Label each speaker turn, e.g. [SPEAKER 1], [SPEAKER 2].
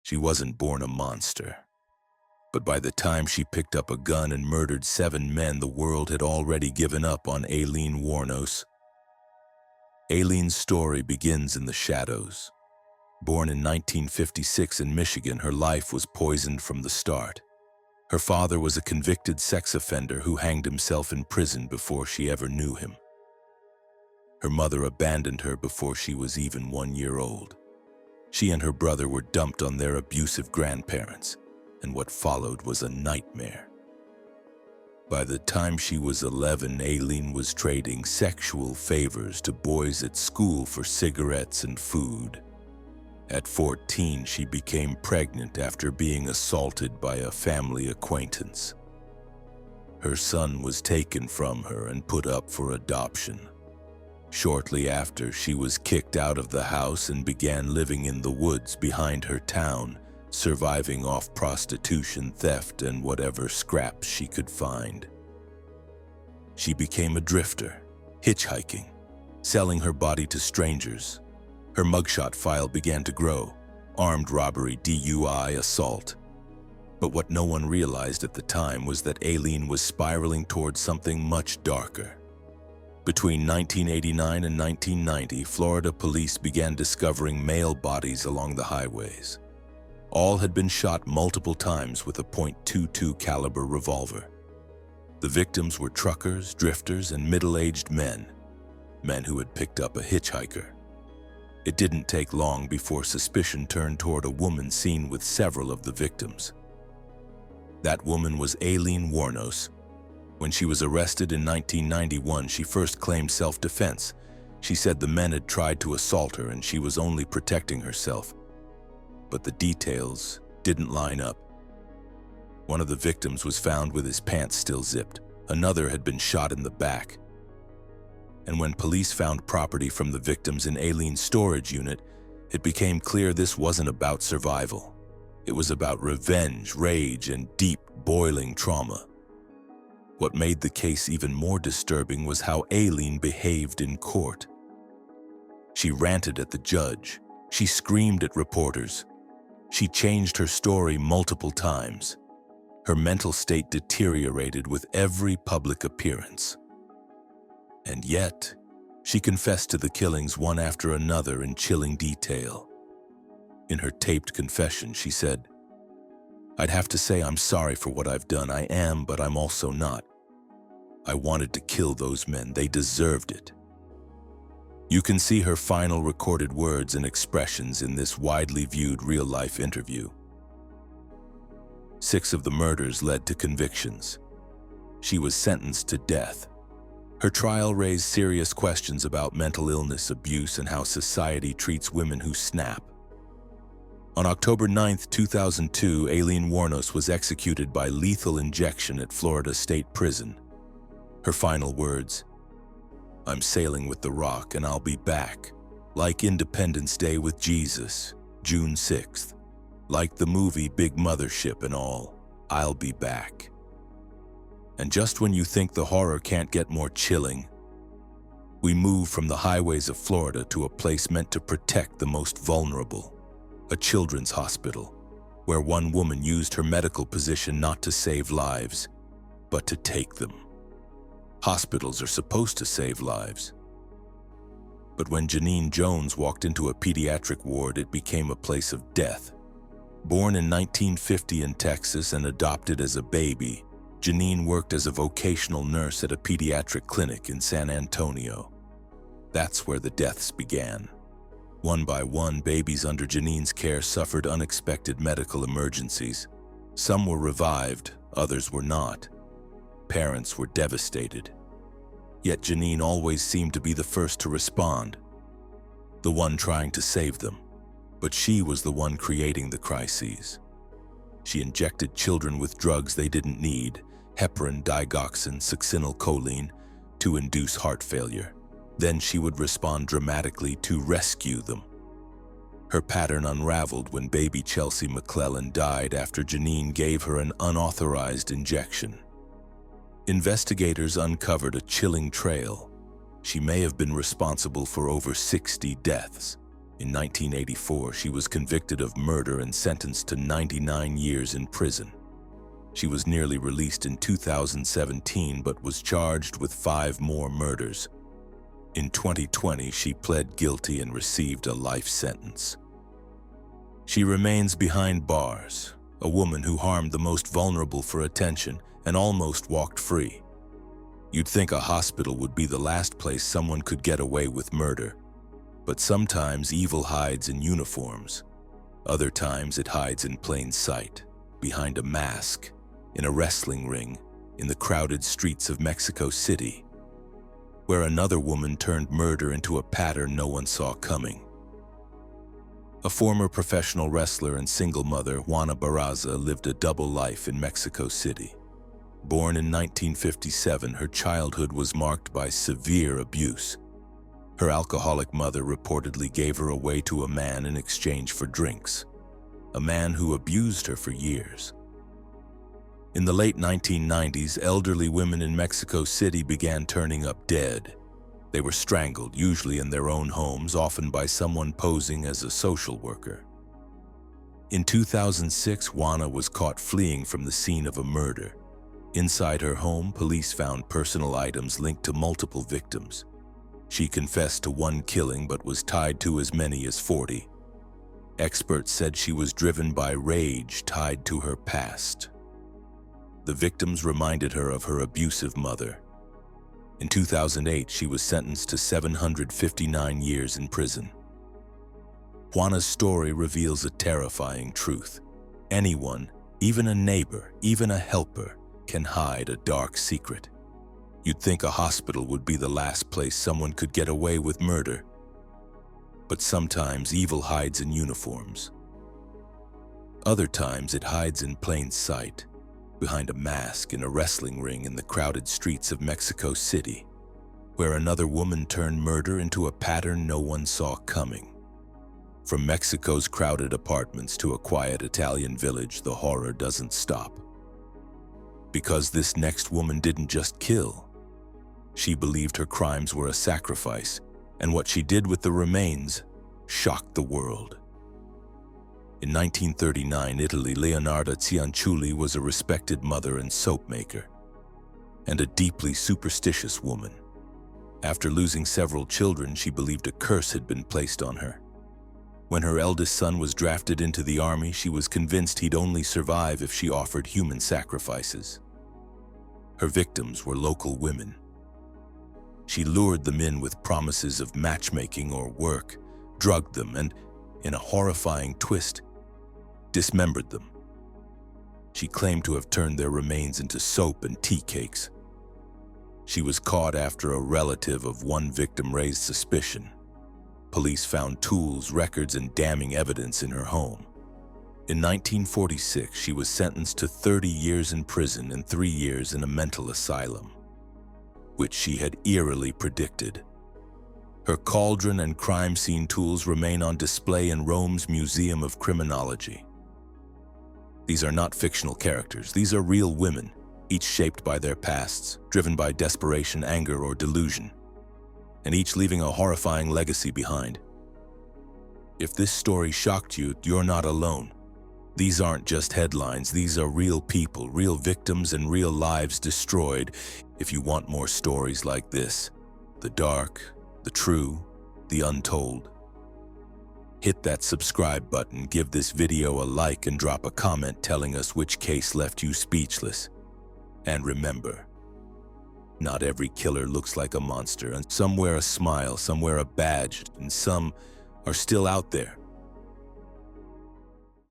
[SPEAKER 1] She wasn't born a monster. But by the time she picked up a gun and murdered 7 men, the world had already given up on Aileen Wuornos. Aileen's story begins in the shadows. Born in 1956 in Michigan, her life was poisoned from the start. Her father was a convicted sex offender who hanged himself in prison before she ever knew him. Her mother abandoned her before she was even 1 year old. She and her brother were dumped on their abusive grandparents, and what followed was a nightmare. By the time she was 11, Aileen was trading sexual favors to boys at school for cigarettes and food. At 14, she became pregnant after being assaulted by a family acquaintance. Her son was taken from her and put up for adoption. Shortly after, she was kicked out of the house and began living in the woods behind her town, surviving off prostitution, theft, and whatever scraps she could find. She became a drifter, hitchhiking, selling her body to strangers. Her mugshot file began to grow: armed robbery, DUI, assault. But what no one realized at the time was that Aileen was spiraling towards something much darker. Between 1989 and 1990, Florida police began discovering male bodies along the highways. All had been shot multiple times with a .22 caliber revolver. The victims were truckers, drifters, and middle-aged men who had picked up a hitchhiker. It didn't take long before suspicion turned toward a woman seen with several of the victims. That woman was Aileen Wuornos. When she was arrested in 1991, she first claimed self-defense. She said the men had tried to assault her and she was only protecting herself. But the details didn't line up. One of the victims was found with his pants still zipped. Another had been shot in the back. And when police found property from the victims in Aileen's storage unit, it became clear this wasn't about survival. It was about revenge, rage, and deep, boiling trauma. What made the case even more disturbing was how Aileen behaved in court. She ranted at the judge. She screamed at reporters. She changed her story multiple times. Her mental state deteriorated with every public appearance. And yet, she confessed to the killings one after another in chilling detail. In her taped confession, she said, "I'd have to say I'm sorry for what I've done. I am, but I'm also not. I wanted to kill those men. They deserved it." You can see her final recorded words and expressions in this widely viewed real-life interview. 6 of the murders led to convictions. She was sentenced to death. Her trial raised serious questions about mental illness, abuse, and how society treats women who snap. On October 9, 2002, Aileen Wuornos was executed by lethal injection at Florida State Prison. Her final words: "I'm sailing with the Rock and I'll be back. Like Independence Day with Jesus, June 6th. Like the movie Big Mothership and all, I'll be back." And just when you think the horror can't get more chilling, we move from the highways of Florida to a place meant to protect the most vulnerable, a children's hospital, where one woman used her medical position not to save lives, but to take them. Hospitals are supposed to save lives. But when Janine Jones walked into a pediatric ward, it became a place of death. Born in 1950 in Texas and adopted as a baby, Janine worked as a vocational nurse at a pediatric clinic in San Antonio. That's where the deaths began. One by one, babies under Janine's care suffered unexpected medical emergencies. Some were revived, others were not. Parents were devastated. Yet Janine always seemed to be the first to respond, the one trying to save them. But she was the one creating the crises. She injected children with drugs they didn't need, heparin, digoxin, succinylcholine, to induce heart failure. Then she would respond dramatically to rescue them. Her pattern unraveled when baby Chelsea McClellan died after Janine gave her an unauthorized injection. Investigators uncovered a chilling trail. She may have been responsible for over 60 deaths. In 1984, she was convicted of murder and sentenced to 99 years in prison. She was nearly released in 2017 but was charged with 5 more murders. In 2020, she pled guilty and received a life sentence. She remains behind bars, a woman who harmed the most vulnerable for attention and almost walked free. You'd think a hospital would be the last place someone could get away with murder. But sometimes evil hides in uniforms. Other times it hides in plain sight, behind a mask, in a wrestling ring, in the crowded streets of Mexico City, where another woman turned murder into a pattern no one saw coming. A former professional wrestler and single mother, Juana Barraza, lived a double life in Mexico City. Born in 1957, her childhood was marked by severe abuse. Her alcoholic mother reportedly gave her away to a man in exchange for drinks, a man who abused her for years. In the late 1990s, elderly women in Mexico City began turning up dead. They were strangled, usually in their own homes, often by someone posing as a social worker. In 2006, Juana was caught fleeing from the scene of a murder. Inside her home, police found personal items linked to multiple victims. She confessed to one killing but was tied to as many as 40. Experts said she was driven by rage tied to her past. The victims reminded her of her abusive mother. In 2008, she was sentenced to 759 years in prison. Juana's story reveals a terrifying truth. Anyone, even a neighbor, even a helper, can hide a dark secret. You'd think a hospital would be the last place someone could get away with murder. But sometimes evil hides in uniforms. Other times it hides in plain sight, behind a mask in a wrestling ring in the crowded streets of Mexico City, where another woman turned murder into a pattern no one saw coming. From Mexico's crowded apartments to a quiet Italian village, the horror doesn't stop. Because this next woman didn't just kill. She believed her crimes were a sacrifice, and what she did with the remains shocked the world. In 1939, Italy, Leonarda Cianciulli was a respected mother and soap maker, and a deeply superstitious woman. After losing several children, she believed a curse had been placed on her. When her eldest son was drafted into the army, she was convinced he'd only survive if she offered human sacrifices. Her victims were local women. She lured them in with promises of matchmaking or work, drugged them, and, in a horrifying twist, dismembered them. She claimed to have turned their remains into soap and tea cakes. She was caught after a relative of one victim raised suspicion. Police found tools, records, and damning evidence in her home. In 1946, she was sentenced to 30 years in prison and 3 years in a mental asylum, which she had eerily predicted. Her cauldron and crime scene tools remain on display in Rome's Museum of Criminology. These are not fictional characters. These are real women, each shaped by their pasts, driven by desperation, anger, or delusion, and each leaving a horrifying legacy behind. If this story shocked you, you're not alone. These aren't just headlines. These are real people, real victims, and real lives destroyed. If you want more stories like this, the dark, the true, the untold, hit that subscribe button, give this video a like, and drop a comment telling us which case left you speechless. And remember, not every killer looks like a monster, and some wear a smile, some wear a badge, and some are still out there,